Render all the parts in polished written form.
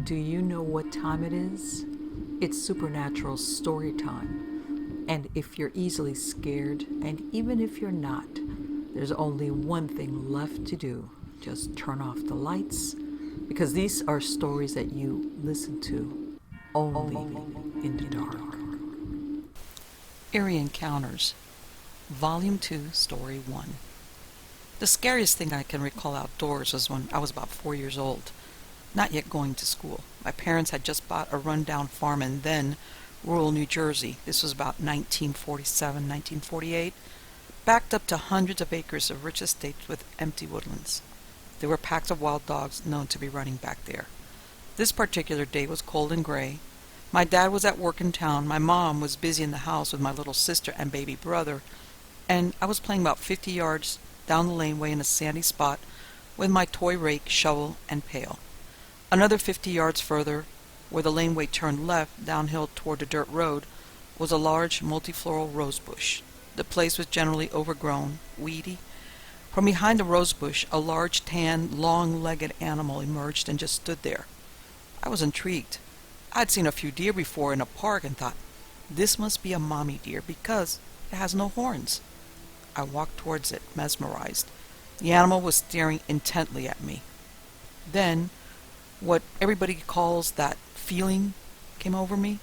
Do you know what time it is? It's supernatural story time. And if you're easily scared, and even if you're not, there's only one thing left to do. Just turn off the lights, because these are stories that you listen to only in the dark. Eerie Encounters, Volume 2, Story 1. The scariest thing I can recall outdoors was when I was about 4 years old, not yet going to school. My parents had just bought a rundown farm in then rural New Jersey. This was about 1947, 1948, backed up to hundreds of acres of rich estates with empty woodlands. There were packs of wild dogs known to be running back there. This particular day was cold and gray. My dad was at work in town. My mom was busy in the house with my little sister and baby brother, and I was playing about 50 yards down the laneway in a sandy spot with my toy rake, shovel, and pail. Another 50 yards further, where the laneway turned left downhill toward the dirt road, was a large multifloral rose bush. The place was generally overgrown, weedy. From behind the rose bush, a large, tan, long-legged animal emerged and just stood there. I was intrigued. I'd seen a few deer before in a park and thought, this must be a mommy deer because it has no horns. I walked towards it, mesmerized. The animal was staring intently at me. Then, what everybody calls that feeling came over me.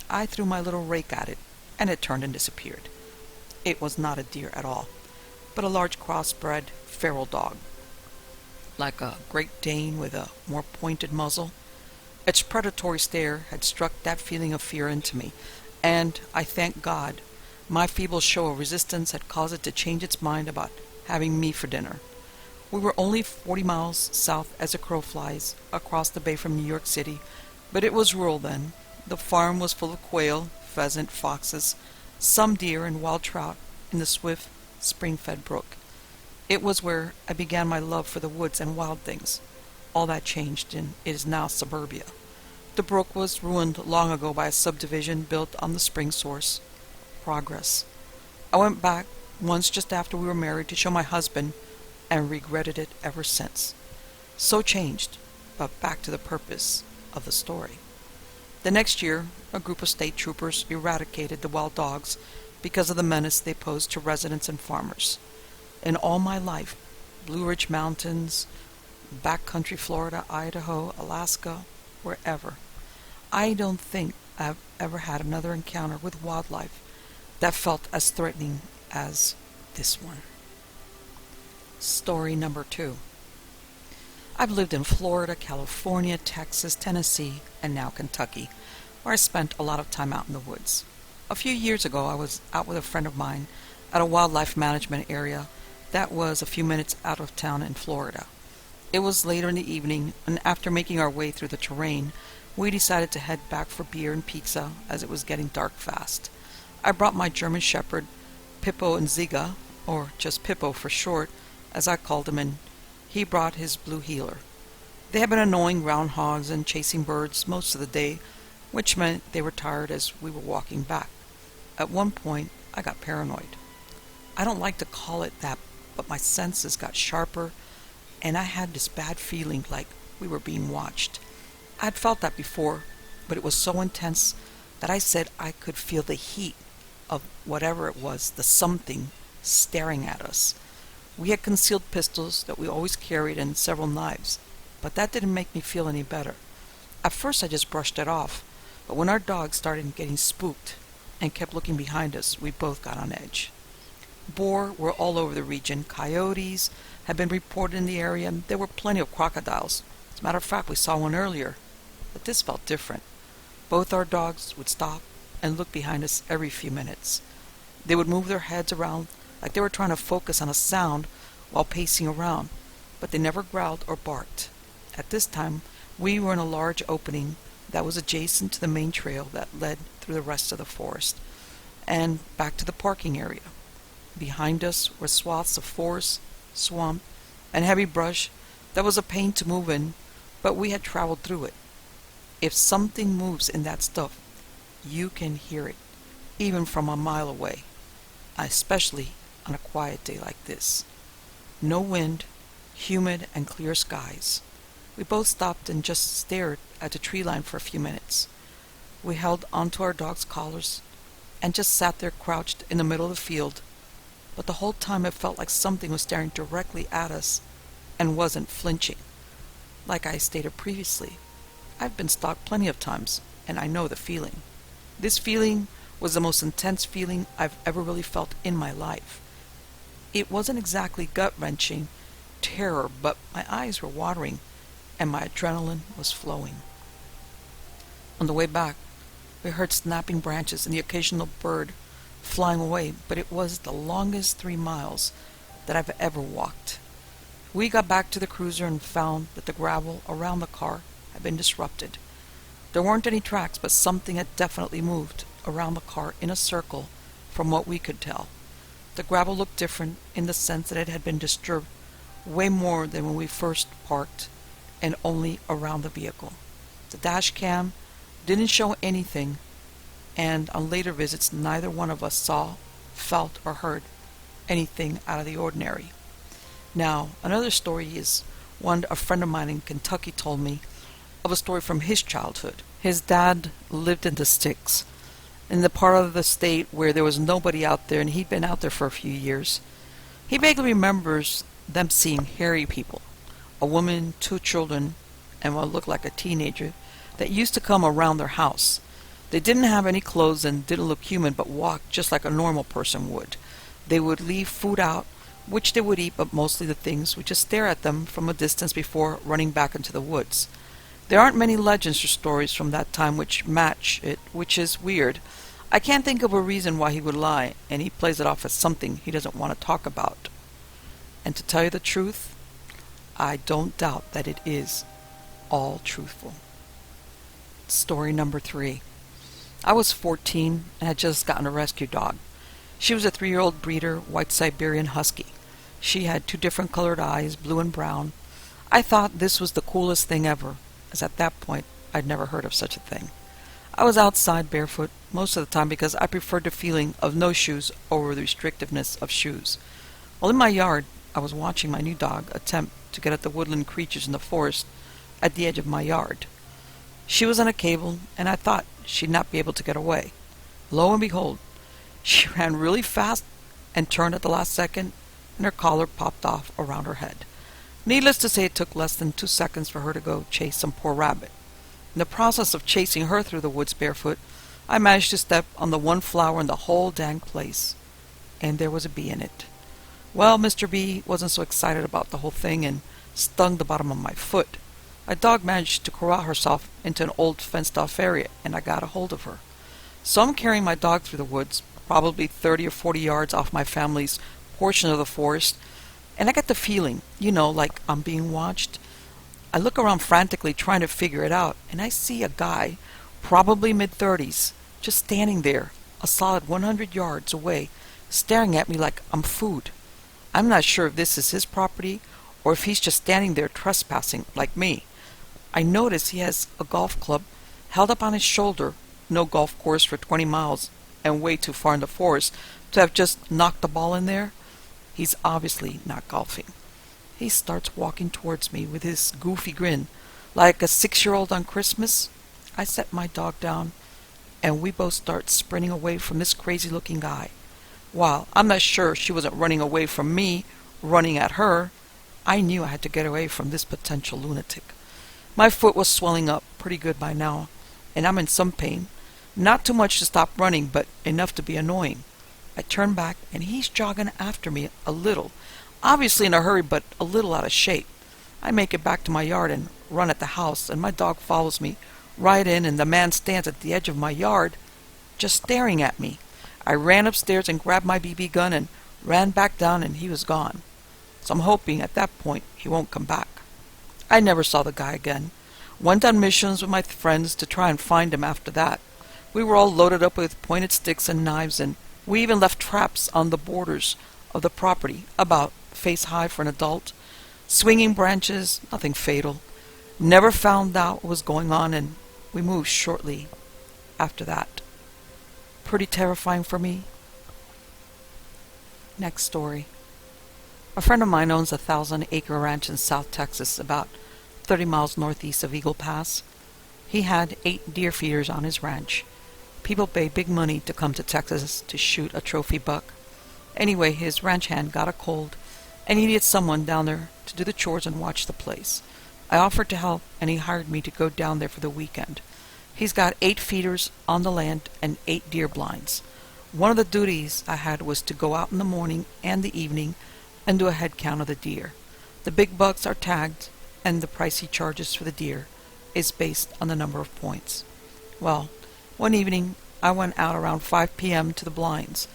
I threw my little rake at it, and it turned and disappeared. It was not a deer at all, but a large crossbred feral dog, like a Great Dane with a more pointed muzzle. Its predatory stare had struck that feeling of fear into me, and, I thank God, my feeble show of resistance had caused it to change its mind about having me for dinner. We were only 40 miles south as a crow flies, across the bay from New York City, but it was rural then. The farm was full of quail, pheasant, foxes, some deer, and wild trout in the swift, spring-fed brook. It was where I began my love for the woods and wild things. All that changed, and it is now suburbia. The brook was ruined long ago by a subdivision built on the spring source. Progress. I went back once just after we were married to show my husband, and regretted it ever since. So changed, but back to the purpose of the story. The next year, a group of state troopers eradicated the wild dogs because of the menace they posed to residents and farmers. In all my life, Blue Ridge Mountains, backcountry Florida, Idaho, Alaska, wherever, I don't think I've ever had another encounter with wildlife that felt as threatening as this one. Story number 2. I've lived in Florida, California, Texas, Tennessee, and now Kentucky, where I spent a lot of time out in the woods. A few years ago, I was out with a friend of mine at a wildlife management area that was a few minutes out of town in Florida. It was later in the evening, and after making our way through the terrain, we decided to head back for beer and pizza as it was getting dark fast. I brought my German Shepherd, Pippo and Ziga, or just Pippo for short, as I called him, and he brought his blue heeler. They had been annoying groundhogs and chasing birds most of the day, which meant they were tired as we were walking back. At one point, I got paranoid. I don't like to call it that, but my senses got sharper, and I had this bad feeling like we were being watched. I'd felt that before, but it was so intense that I said I could feel the heat of whatever it was, the something, staring at us. We had concealed pistols that we always carried and several knives, but that didn't make me feel any better. At first I just brushed it off, but when our dogs started getting spooked and kept looking behind us, we both got on edge. Boar were all over the region. Coyotes had been reported in the area, and there were plenty of crocodiles. As a matter of fact, we saw one earlier, but this felt different. Both our dogs would stop and look behind us every few minutes. They would move their heads around like they were trying to focus on a sound while pacing around, but they never growled or barked. At this time, we were in a large opening that was adjacent to the main trail that led through the rest of the forest and back to the parking area. Behind us were swaths of forest, swamp, and heavy brush that was a pain to move in, but we had traveled through it. If something moves in that stuff, you can hear it, even from a mile away, especially on a quiet day like this. No wind, humid and clear skies. We both stopped and just stared at the tree line for a few minutes. We held onto our dogs' collars and just sat there crouched in the middle of the field, but the whole time it felt like something was staring directly at us and wasn't flinching. Like I stated previously, I've been stalked plenty of times, and I know the feeling. This feeling was the most intense feeling I've ever really felt in my life. It wasn't exactly gut-wrenching terror, but my eyes were watering and my adrenaline was flowing. On the way back, we heard snapping branches and the occasional bird flying away, but it was the longest 3 miles that I've ever walked. We got back to the cruiser and found that the gravel around the car had been disrupted. There weren't any tracks, but something had definitely moved around the car in a circle from what we could tell. The gravel looked different in the sense that it had been disturbed way more than when we first parked and only around the vehicle. The dash cam didn't show anything, and on later visits neither one of us saw, felt, or heard anything out of the ordinary. Now, another story is one a friend of mine in Kentucky told me of a story from his childhood. His dad lived in the sticks, in the part of the state where there was nobody out there, and he'd been out there for a few years. He vaguely remembers them seeing hairy people, a woman, 2 children, and what looked like a teenager that used to come around their house. They didn't have any clothes and didn't look human, but walked just like a normal person would. They would leave food out, which they would eat, but mostly the things would just stare at them from a distance before running back into the woods. There aren't many legends or stories from that time which match it, which is weird. I can't think of a reason why he would lie, and he plays it off as something he doesn't want to talk about. And to tell you the truth, I don't doubt that it is all truthful. Story number 3. I was 14 and had just gotten a rescue dog. She was a 3-year-old breeder, white Siberian husky. She had 2 different colored eyes, blue and brown. I thought this was the coolest thing ever, as at that point I'd never heard of such a thing. I was outside barefoot most of the time because I preferred the feeling of no shoes over the restrictiveness of shoes. While in my yard, I was watching my new dog attempt to get at the woodland creatures in the forest at the edge of my yard. She was on a cable, and I thought she'd not be able to get away. Lo and behold, she ran really fast and turned at the last second, and her collar popped off around her head. Needless to say, it took less than 2 seconds for her to go chase some poor rabbit. In the process of chasing her through the woods barefoot, I managed to step on the one flower in the whole dang place, and there was a bee in it. Well, Mr. Bee wasn't so excited about the whole thing and stung the bottom of my foot. My dog managed to corral herself into an old fenced-off area, and I got a hold of her. So I'm carrying my dog through the woods, probably 30 or 40 yards off my family's portion of the forest, and I get the feeling, like I'm being watched. I look around frantically trying to figure it out, and I see a guy, probably mid-30s, just standing there, a solid 100 yards away, staring at me like I'm food. I'm not sure if this is his property or if he's just standing there trespassing like me. I notice he has a golf club held up on his shoulder, no golf course for 20 miles and way too far in the forest to have just knocked the ball in there. He's obviously not golfing. He starts walking towards me with his goofy grin, like a 6-year-old on Christmas. I set my dog down, and we both start sprinting away from this crazy-looking guy. While I'm not sure she wasn't running away from me, running at her, I knew I had to get away from this potential lunatic. My foot was swelling up pretty good by now, and I'm in some pain. Not too much to stop running, but enough to be annoying. I turn back, and he's jogging after me a little, obviously in a hurry, but a little out of shape. I make it back to my yard and run at the house, and my dog follows me right in, and the man stands at the edge of my yard, just staring at me. I ran upstairs and grabbed my BB gun and ran back down, and he was gone. So I'm hoping at that point he won't come back. I never saw the guy again. Went on missions with my friends to try and find him after that. We were all loaded up with pointed sticks and knives, and we even left traps on the borders of the property, about face high for an adult. Swinging branches, nothing fatal. Never found out what was going on, and we moved shortly after that. Pretty terrifying for me. Next story. A friend of mine owns a 1,000-acre ranch in South Texas, about 30 miles northeast of Eagle Pass. He had 8 deer feeders on his ranch. People pay big money to come to Texas to shoot a trophy buck. Anyway, his ranch hand got a cold, and he needed someone down there to do the chores and watch the place. I offered to help, and he hired me to go down there for the weekend. He's got 8 feeders on the land and 8 deer blinds. One of the duties I had was to go out in the morning and the evening and do a head count of the deer. The big bucks are tagged, and the price he charges for the deer is based on the number of points. Well, one evening I went out around 5 p.m. to the blinds.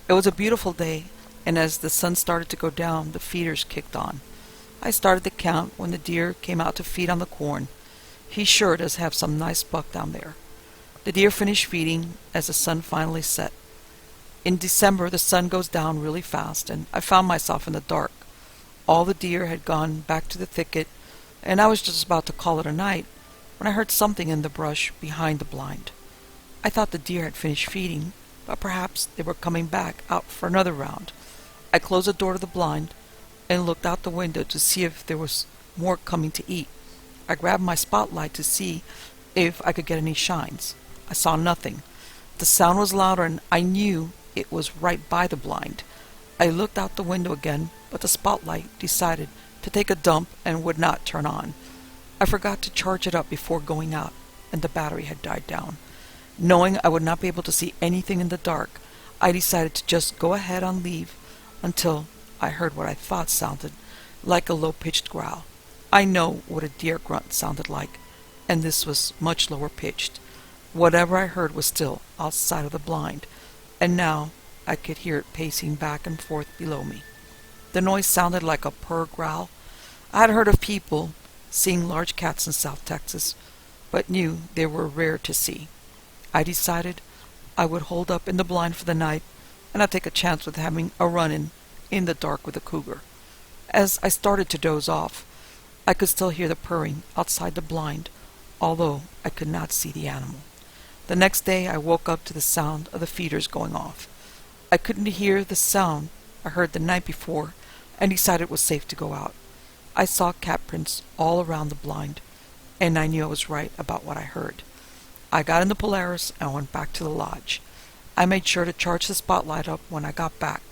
It was a beautiful day, and as the sun started to go down, the feeders kicked on. I started the count when the deer came out to feed on the corn. He sure does have some nice buck down there. The deer finished feeding as the sun finally set. In December, the sun goes down really fast, and I found myself in the dark. All the deer had gone back to the thicket, and I was just about to call it a night when I heard something in the brush behind the blind. I thought the deer had finished feeding, but perhaps they were coming back out for another round. I closed the door to the blind and looked out the window to see if there was more coming to eat. I grabbed my spotlight to see if I could get any shines. I saw nothing. The sound was louder, and I knew it was right by the blind. I looked out the window again, but the spotlight decided to take a dump and would not turn on. I forgot to charge it up before going out, and the battery had died down. Knowing I would not be able to see anything in the dark, I decided to just go ahead and leave until I heard what I thought sounded like a low-pitched growl. I know what a deer grunt sounded like, and this was much lower pitched. Whatever I heard was still outside of the blind, and now I could hear it pacing back and forth below me. The noise sounded like a purr growl. I had heard of people seeing large cats in South Texas, but knew they were rare to see. I decided I would hold up in the blind for the night and not take a chance with having a run-in in the dark with a cougar. As I started to doze off, I could still hear the purring outside the blind, although I could not see the animal. The next day I woke up to the sound of the feeders going off. I couldn't hear the sound I heard the night before and decided it was safe to go out. I saw cat prints all around the blind, and I knew I was right about what I heard. I got in the Polaris and went back to the lodge. I made sure to charge the spotlight up when I got back,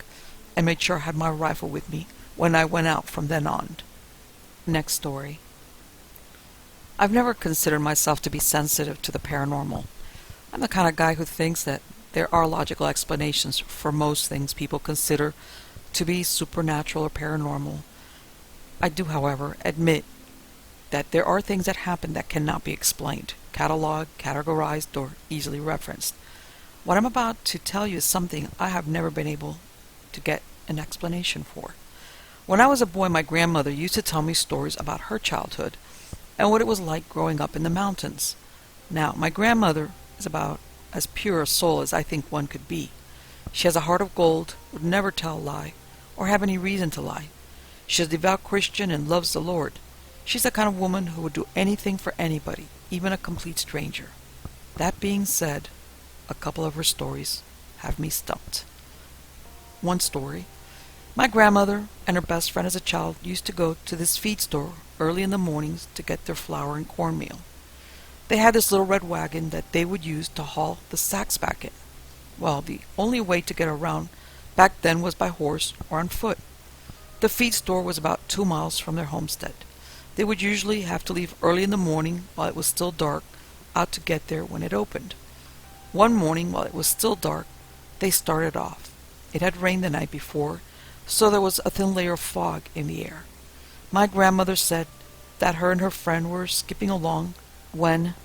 and made sure I had my rifle with me when I went out from then on. Next story. I've never considered myself to be sensitive to the paranormal. I'm the kind of guy who thinks that there are logical explanations for most things people consider to be supernatural or paranormal. I do, however, admit that there are things that happen that cannot be explained, cataloged, categorized, or easily referenced. What I'm about to tell you is something I have never been able to get an explanation for. When I was a boy, my grandmother used to tell me stories about her childhood and what it was like growing up in the mountains. Now, my grandmother is about as pure a soul as I think one could be. She has a heart of gold, would never tell a lie, or have any reason to lie. She is a devout Christian and loves the Lord. She's the kind of woman who would do anything for anybody, even a complete stranger. That being said, a couple of her stories have me stumped. One story. My grandmother and her best friend as a child used to go to this feed store early in the mornings to get their flour and cornmeal. They had this little red wagon that they would use to haul the sacks back in. Well, the only way to get around back then was by horse or on foot. The feed store was about 2 miles from their homestead. They would usually have to leave early in the morning while it was still dark out to get there when it opened. One morning, while it was still dark, they started off. It had rained the night before, so there was a thin layer of fog in the air. My grandmother said that her and her friend were skipping along when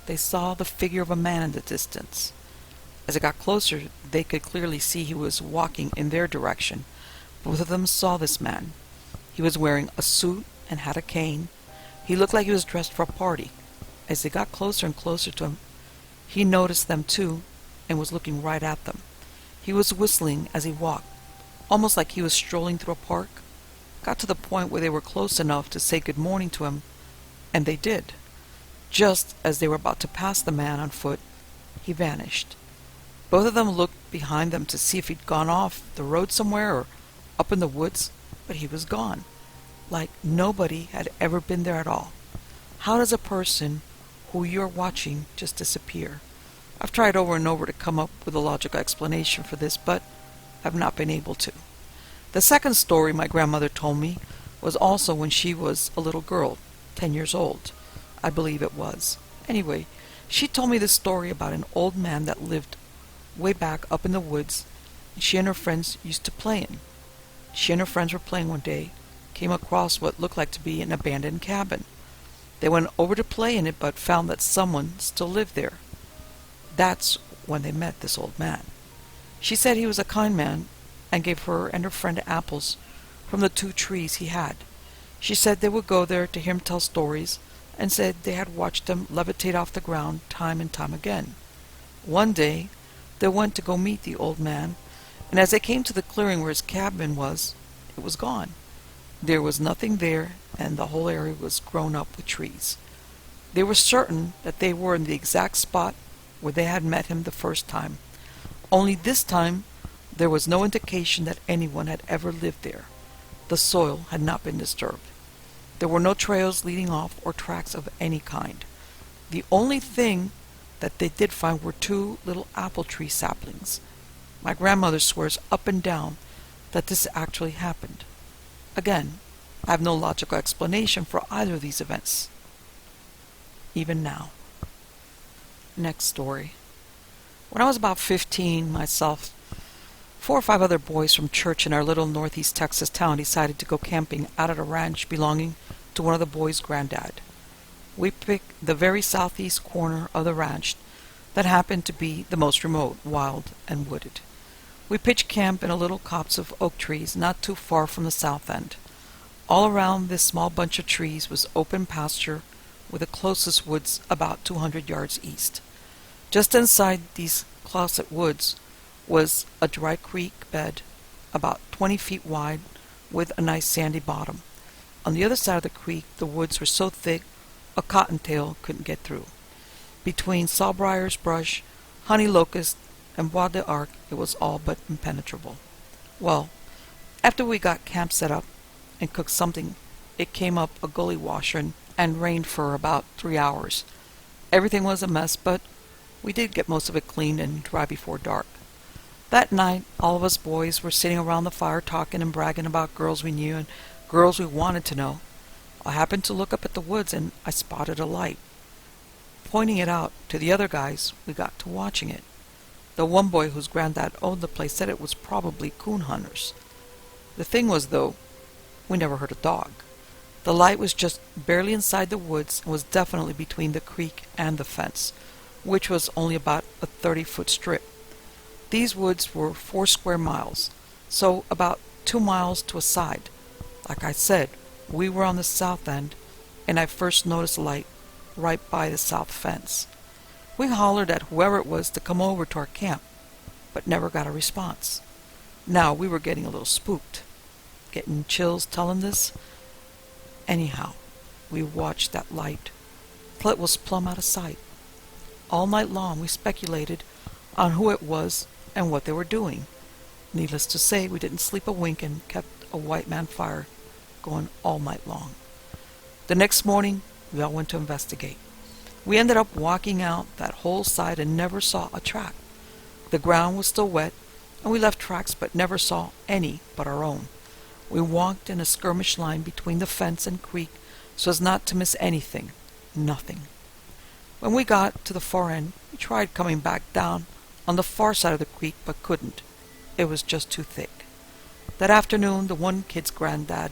they saw the figure of a man in the distance. As it got closer, they could clearly see he was walking in their direction. Both of them saw this man. He was wearing a suit and had a cane. He looked like he was dressed for a party. As they got closer and closer to him, he noticed them too and was looking right at them. He was whistling as he walked, almost like he was strolling through a park. Got to the point where they were close enough to say good morning to him, and they did. Just as they were about to pass the man on foot, he vanished. Both of them looked behind them to see if he'd gone off the road somewhere or up in the woods, but he was gone, like nobody had ever been there at all. How does a person who you're watching just disappear? I've tried over and over to come up with a logical explanation for this, but I've not been able to. The second story my grandmother told me was also when she was a little girl, 10 years old. I believe it was. Anyway, she told me this story about an old man that lived way back up in the woods, and she and her friends used to play in. She and her friends were playing one day, came across what looked like to be an abandoned cabin. They went over to play in it, but found that someone still lived there. That's when they met this old man. She said he was a kind man and gave her and her friend apples from the 2 trees he had. She said they would go there to hear him tell stories, and said they had watched them levitate off the ground time and time again. One day, they went to go meet the old man, and as they came to the clearing where his cabin was, it was gone. There was nothing there, and the whole area was grown up with trees. They were certain that they were in the exact spot where they had met him the first time, only this time there was no indication that anyone had ever lived there. The soil had not been disturbed. There were no trails leading off or tracks of any kind. The only thing that they did find were 2 little apple tree saplings. My grandmother swears up and down that this actually happened. Again, I have no logical explanation for either of these events, even now. Next story. When I was about 15, myself, 4 or 5 other boys from church in our little northeast Texas town decided to go camping out at a ranch belonging to one of the boys' granddad. We picked the very southeast corner of the ranch that happened to be the most remote, wild, and wooded. We pitched camp in a little copse of oak trees not too far from the south end. All around this small bunch of trees was open pasture, with the closest woods about 200 yards east. Just inside these closet woods was a dry creek bed about 20 feet wide with a nice sandy bottom. On the other side of the creek, the woods were so thick a cottontail couldn't get through. Between sawbriars, brush, honey locust, and bois d'arc, it was all but impenetrable. Well, after we got camp set up and cooked something, it came up a gully washer and rained for about 3 hours. Everything was a mess, but we did get most of it cleaned and dry before dark. That night, all of us boys were sitting around the fire talking and bragging about girls we knew and girls we wanted to know. I happened to look up at the woods and I spotted a light. Pointing it out to the other guys, we got to watching it. The one boy whose granddad owned the place said it was probably coon hunters. The thing was, though, we never heard a dog. The light was just barely inside the woods and was definitely between the creek and the fence, which was only about a 30-foot strip. These woods were 4 square miles, so about 2 miles to a side. Like I said, we were on the south end, and I first noticed a light right by the south fence. We hollered at whoever it was to come over to our camp, but never got a response. Now we were getting a little spooked, getting chills telling this. Anyhow, we watched that light till it was plumb out of sight. All night long we speculated on who it was and what they were doing. Needless to say, we didn't sleep a wink and kept a white man fire going all night long. The next morning, we all went to investigate. We ended up walking out that whole side and never saw a track. The ground was still wet, and we left tracks but never saw any but our own. We walked in a skirmish line between the fence and creek so as not to miss anything. Nothing. When we got to the far end, we tried coming back down on the far side of the creek but couldn't. It was just too thick. That afternoon, the one kid's granddad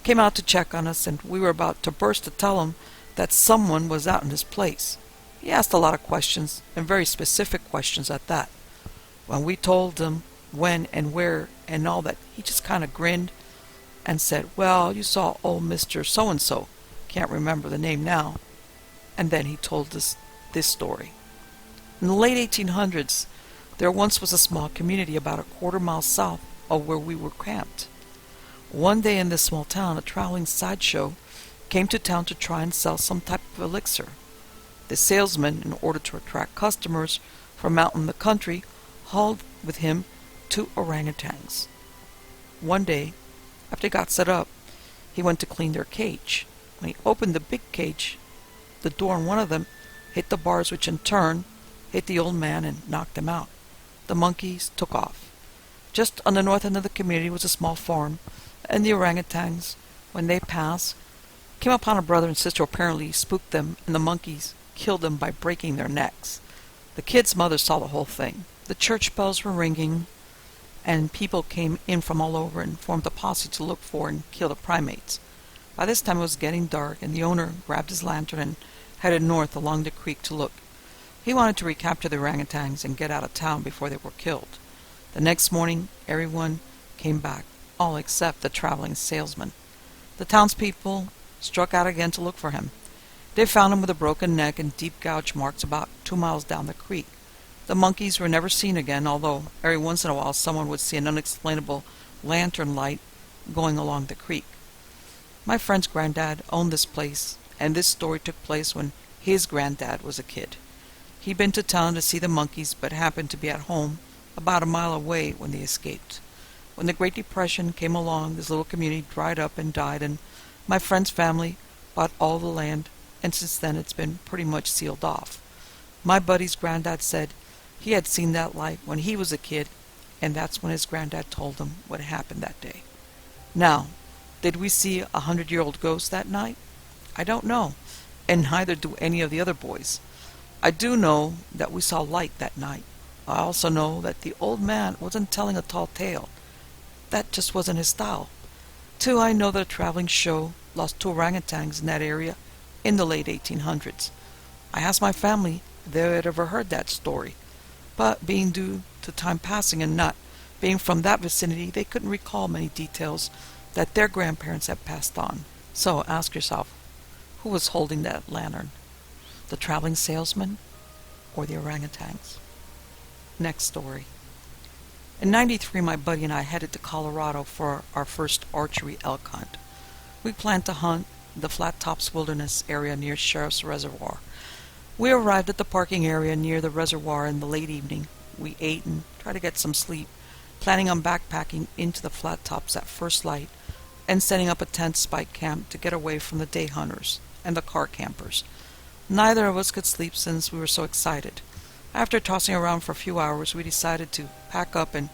came out to check on us, and we were about to burst to tell him that someone was out in his place. He asked a lot of questions, and very specific questions at that. When we told him when and where and all that, he just kind of grinned and said, "Well, you saw old Mr. So-and-so. Can't remember the name now." And then he told us this story. In the late 1800s, there once was a small community about a quarter-mile south of where we were camped. One day in this small town, a traveling sideshow came to town to try and sell some type of elixir. The salesman, in order to attract customers from out in the country, hauled with him 2 orangutans. One day, after he got set up, he went to clean their cage. When he opened the big cage, The door on one of them hit the bars, which in turn hit the old man and knocked him out. The monkeys took off. Just on the north end of the community was a small farm, and the orangutans, when they passed, came upon a brother and sister who apparently spooked them, and the monkeys killed them by breaking their necks. The kid's mother saw the whole thing. The church bells were ringing, and people came in from all over and formed a posse to look for and kill the primates. By this time it was getting dark, and the owner grabbed his lantern and headed north along the creek to look. He wanted to recapture the orangutans and get out of town before they were killed. The next morning, everyone came back, all except the traveling salesman. The townspeople struck out again to look for him. They found him with a broken neck and deep gouge marks about 2 miles down the creek. The monkeys were never seen again, although every once in a while someone would see an unexplainable lantern light going along the creek. My friend's granddad owned this place, and this story took place when his granddad was a kid. He'd been to town to see the monkeys, but happened to be at home about a mile away when they escaped. When the Great Depression came along, this little community dried up and died, and my friend's family bought all the land, and since then it's been pretty much sealed off. My buddy's granddad said he had seen that light when he was a kid, and that's when his granddad told him what happened that day. Now, did we see 100-year-old ghost that night? I don't know, and neither do any of the other boys. I do know that we saw light that night. I also know that the old man wasn't telling a tall tale. That just wasn't his style. Too, I know that a traveling show lost 2 orangutans in that area in the late 1800s. I asked my family if they had ever heard that story, but being due to time passing and not being from that vicinity, they couldn't recall many details that their grandparents had passed on. So ask yourself, who was holding that lantern? The traveling salesman or the orangutans? Next story. In '93, my buddy and I headed to Colorado for our first archery elk hunt. We planned to hunt the Flat Tops Wilderness area near Sheriff's Reservoir. We arrived at the parking area near the reservoir in the late evening. We ate and tried to get some sleep, planning on backpacking into the Flat Tops at first light and setting up a tent spike camp to get away from the day hunters and the car campers. Neither of us could sleep since we were so excited. After tossing around for a few hours, we decided to pack up and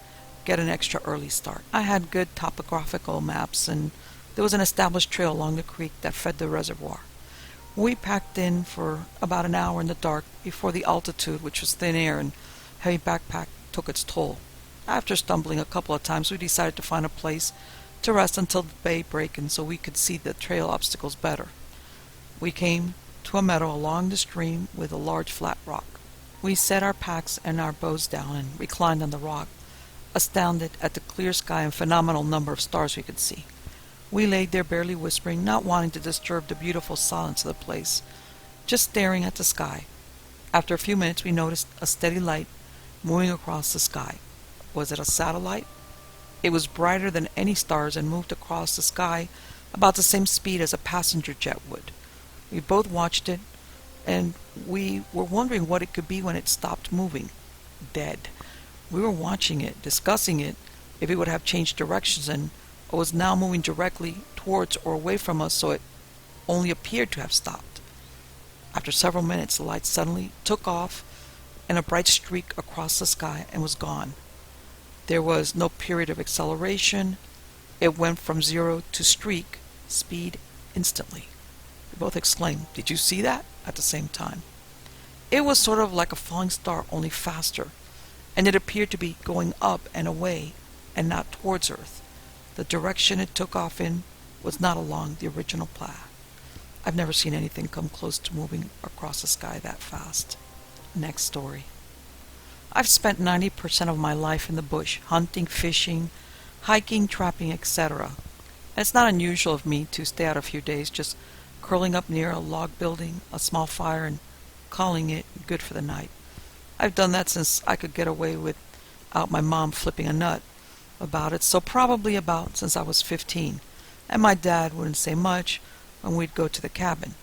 get an extra early start. I had good topographical maps, and there was an established trail along the creek that fed the reservoir. We packed in for about an hour in the dark before the altitude, which was thin air and heavy backpack, took its toll. After stumbling a couple of times, we decided to find a place to rest until the daybreak and so we could see the trail obstacles better. We came to a meadow along the stream with a large flat rock. We set our packs and our bows down and reclined on the rock, astounded at the clear sky and phenomenal number of stars we could see. We laid there barely whispering, not wanting to disturb the beautiful silence of the place, just staring at the sky. After a few minutes we noticed a steady light moving across the sky. Was it a satellite? It was brighter than any stars and moved across the sky about the same speed as a passenger jet would. We both watched it, and we were wondering what it could be when it stopped moving. Dead. We were watching it, discussing it, if it would have changed directions and was now moving directly towards or away from us, so it only appeared to have stopped. After several minutes, the light suddenly took off and a bright streak across the sky and was gone. There was no period of acceleration. It went from 0 to streak speed instantly. We both exclaimed, "Did you see that?" at the same time. It was sort of like a falling star, only faster, and it appeared to be going up and away and not towards Earth. The direction it took off in was not along the original path. I've never seen anything come close to moving across the sky that fast. Next story. I've spent 90% of my life in the bush, hunting, fishing, hiking, trapping, etc. And it's not unusual of me to stay out a few days just curling up near a log building, a small fire, and calling it good for the night. I've done that since I could get away without my mom flipping a nut about it, so probably about since I was 15, and my dad wouldn't say much when we'd go to the cabin.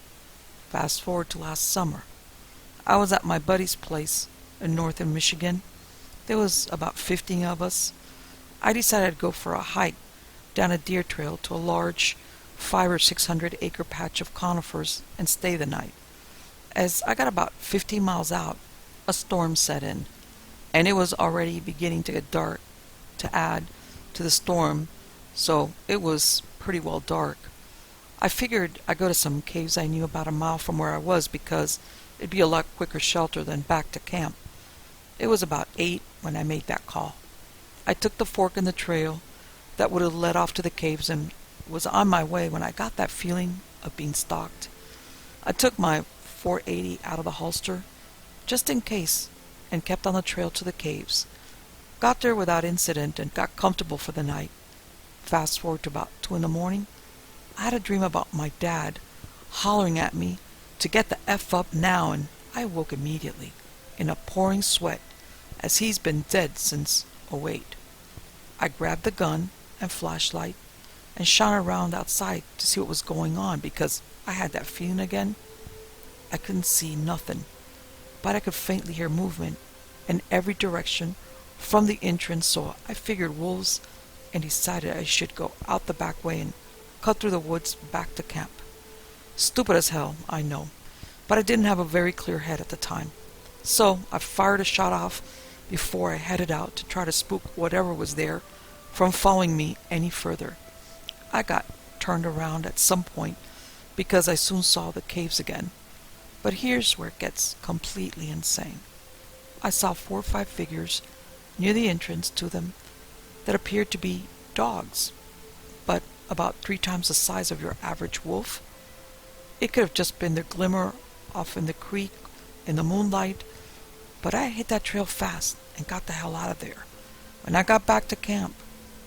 Fast forward to last summer. I was at my buddy's place in northern Michigan. There was about 15 of us. I decided to go for a hike down a deer trail to a large 500 or 600 acre patch of conifers and stay the night. As I got about 15 miles out, a storm set in, and it was already beginning to get dark. To add to the storm, so it was pretty well dark. I figured I'd go to some caves I knew about a mile from where I was because it'd be a lot quicker shelter than back to camp. It was about 8 when I made that call. I took the fork in the trail that would have led off to the caves and was on my way when I got that feeling of being stalked. I took my .480 out of the holster, just in case, and kept on the trail to the caves. Got there without incident and got comfortable for the night. Fast forward to about 2 in the morning, I had a dream about my dad hollering at me to get the F up now, and I woke immediately, in a pouring sweat, as he's been dead since '08. I grabbed the gun and flashlight and shone around outside to see what was going on because I had that feeling again. I couldn't see nothing, but I could faintly hear movement in every direction from the entrance, so I figured wolves and decided I should go out the back way and cut through the woods back to camp. Stupid as hell, I know, but I didn't have a very clear head at the time. So I fired a shot off before I headed out to try to spook whatever was there from following me any further. I got turned around at some point because I soon saw the caves again. But here's where it gets completely insane. I saw 4 or 5 figures near the entrance to them that appeared to be dogs, but about 3 times the size of your average wolf. It could have just been their glimmer off in the creek in the moonlight, but I hit that trail fast and got the hell out of there. When I got back to camp,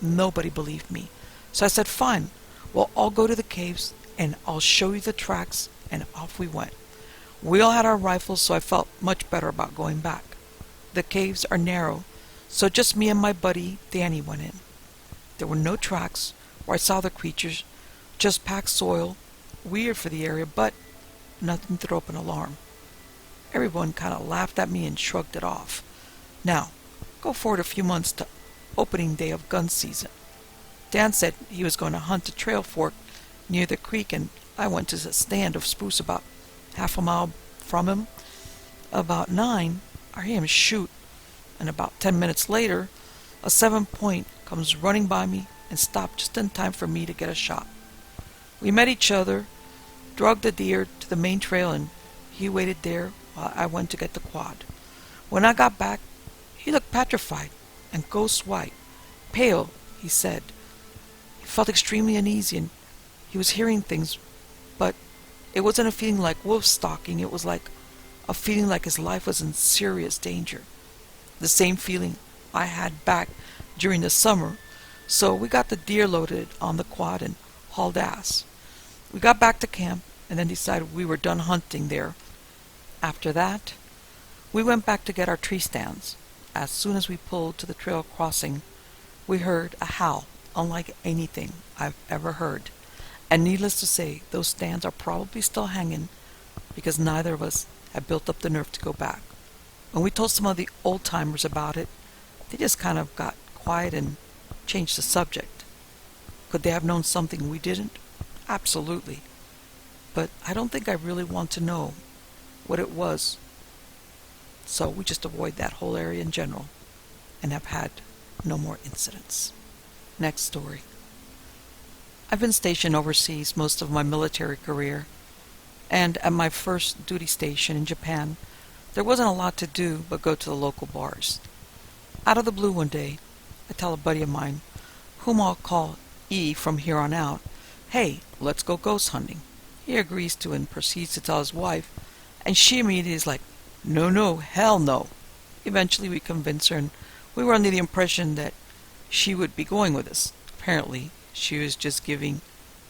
nobody believed me, so I said, fine, well, I'll go to the caves and I'll show you the tracks, and off we went. We all had our rifles, so I felt much better about going back. The caves are narrow, so just me and my buddy Danny went in. There were no tracks where I saw the creatures, just packed soil, weird for the area, but nothing to throw up an alarm. Everyone kind of laughed at me and shrugged it off. Now, go forward a few months to opening day of gun season. Dan said he was going to hunt a trail fork near the creek, and I went to a stand of spruce about half a mile from him. About 9, I hear him shoot, and about 10 minutes later, a 7-point comes running by me and stopped just in time for me to get a shot. We met each other, dragged the deer to the main trail, and he waited there while I went to get the quad. When I got back, he looked petrified and ghost white. Pale, he said. He felt extremely uneasy, and he was hearing things, but it wasn't a feeling like wolf stalking. It was like a feeling like his life was in serious danger. The same feeling I had back during the summer, so we got the deer loaded on the quad and hauled ass. We got back to camp and then decided we were done hunting there. After that, we went back to get our tree stands. As soon as we pulled to the trail crossing, we heard a howl unlike anything I've ever heard. And needless to say, those stands are probably still hanging because neither of us had built up the nerve to go back. When we told some of the old-timers about it, they just kind of got quiet and changed the subject. Could they have known something we didn't? Absolutely. But I don't think I really want to know what it was, so we just avoid that whole area in general and have had no more incidents. Next story. I've been stationed overseas most of my military career, and at my first duty station in Japan, there wasn't a lot to do but go to the local bars. Out of the blue one day, I tell a buddy of mine, whom I'll call E from here on out, hey, let's go ghost hunting. He agrees to and proceeds to tell his wife, and she immediately is like, no, hell no. Eventually we convince her, and we were under the impression that she would be going with us. Apparently, she was just giving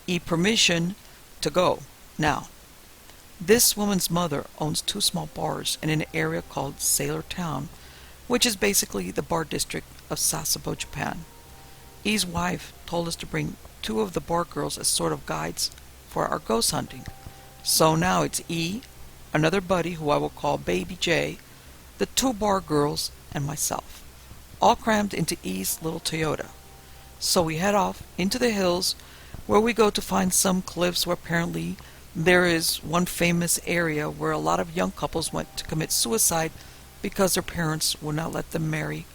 E permission to go. Now, this woman's mother owns 2 small bars in an area called Sailor Town, which is basically the bar district of Sasebo, Japan. E's wife told us to bring 2 of the bar girls as sort of guides for our ghost hunting. So now it's E, another buddy who I will call Baby J, the 2 bar girls, and myself, all crammed into E's little Toyota. So we head off into the hills, where we go to find some cliffs where apparently There is one famous area where a lot of young couples went to commit suicide because their parents would not let them marry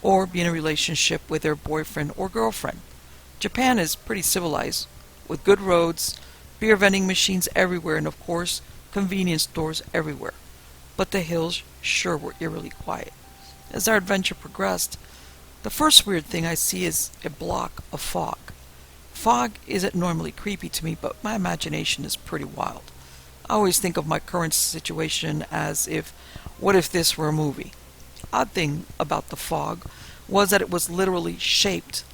or be in a relationship with their boyfriend or girlfriend. Japan is pretty civilized, with good roads, beer vending machines everywhere, and of course, convenience stores everywhere. But the hills sure were eerily quiet. As our adventure progressed, the first weird thing I see is a block of fog. Fog isn't normally creepy to me, but my imagination is pretty wild. I always think of my current situation as what if this were a movie? Odd thing about the fog was that it was literally shaped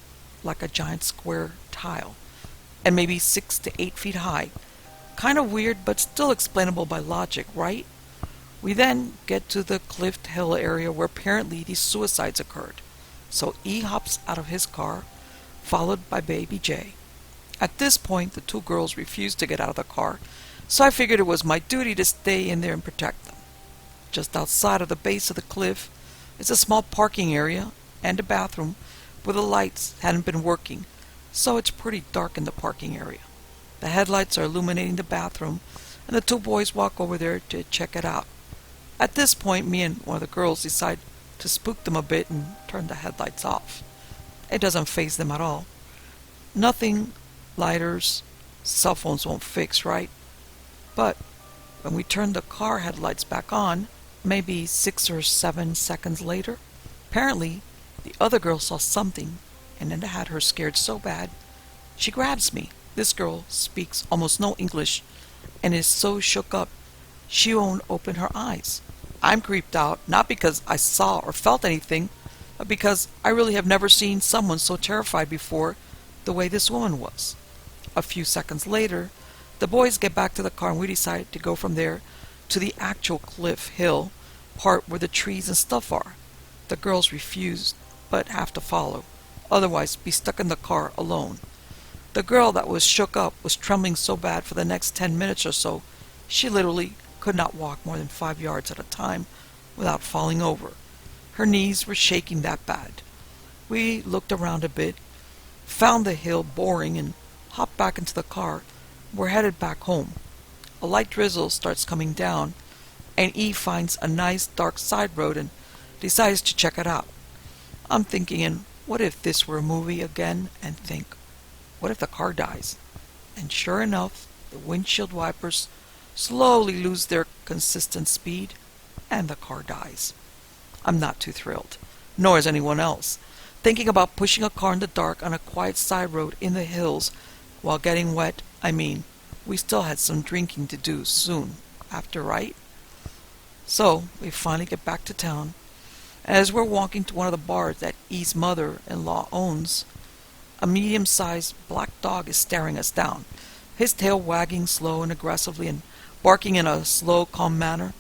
like a giant square tile, and maybe 6 to 8 feet high. Kind of weird, but still explainable by logic, right? We then get to the cliffed hill area where apparently these suicides occurred. So E hops out of his car, followed by Baby J. At this point, the two girls refused to get out of the car, so I figured it was my duty to stay in there and protect them. Just outside of the base of the cliff is a small parking area and a bathroom where the lights hadn't been working, so it's pretty dark in the parking area. The headlights are illuminating the bathroom, and the two boys walk over there to check it out. At this point, me and one of the girls decide to spook them a bit and turn the headlights off. It doesn't faze them at all. Nothing lighters, cell phones won't fix, right? But when we turn the car headlights back on, maybe 6 or 7 seconds later, apparently the other girl saw something, and then it had her scared so bad, she grabs me. This girl speaks almost no English and is so shook up she won't open her eyes. I'm creeped out, not because I saw or felt anything, but because I really have never seen someone so terrified before the way this woman was. A few seconds later, the boys get back to the car and we decide to go from there to the actual cliff hill part where the trees and stuff are. The girls refuse, but have to follow, otherwise be stuck in the car alone. The girl that was shook up was trembling so bad for the next 10 minutes or so, she literally could not walk more than 5 yards at a time without falling over. Her knees were shaking that bad. We looked around a bit, found the hill boring, and hopped back into the car. We're headed back home. A light drizzle starts coming down, and E finds a nice dark side road and decides to check it out. I'm thinking, and what if this were a movie again, and think, what if the car dies? And sure enough, the windshield wipers slowly lose their consistent speed, and the car dies. I'm not too thrilled, nor is anyone else. Thinking about pushing a car in the dark on a quiet side road in the hills while getting wet, I mean, we still had some drinking to do soon after, right? So, we finally get back to town, and as we're walking to one of the bars that E's mother-in-law owns, a medium-sized black dog is staring us down, his tail wagging slow and aggressively and barking in a slow, calm manner.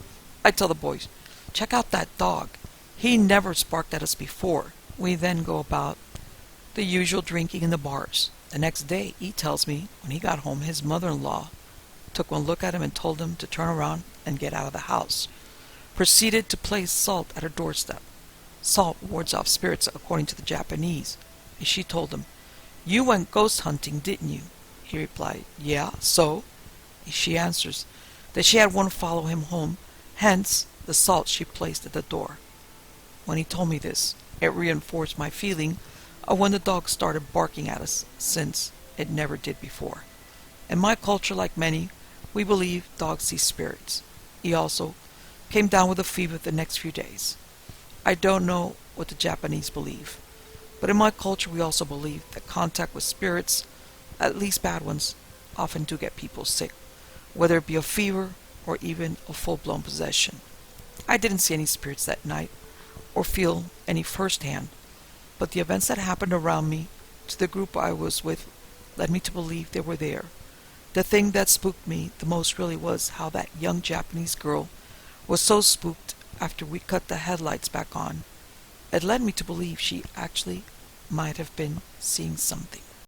I tell the boys, check out that dog. He never barked at us before. We then go about the usual drinking in the bars. The next day, E tells me when he got home, his mother-in-law took one look at him and told him to turn around and get out of the house. Proceeded to place salt at her doorstep. Salt wards off spirits, according to the Japanese. And she told him, "You went ghost hunting, didn't you?" He replied, "Yeah, so?" She answers that she had one follow him home, hence the salt she placed at the door. When he told me this, it reinforced my feeling of when the dog started barking at us, since it never did before. In my culture, like many, we believe dogs see spirits. He also came down with a fever the next few days. I don't know what the Japanese believe, but in my culture we also believe that contact with spirits, at least bad ones, often do get people sick, whether it be a fever or even a full-blown possession. I didn't see any spirits that night, or feel any firsthand, but the events that happened around me, to the group I was with, led me to believe they were there. The thing that spooked me the most really was how that young Japanese girl was so spooked after we cut the headlights back on. It led me to believe she actually might have been seeing something.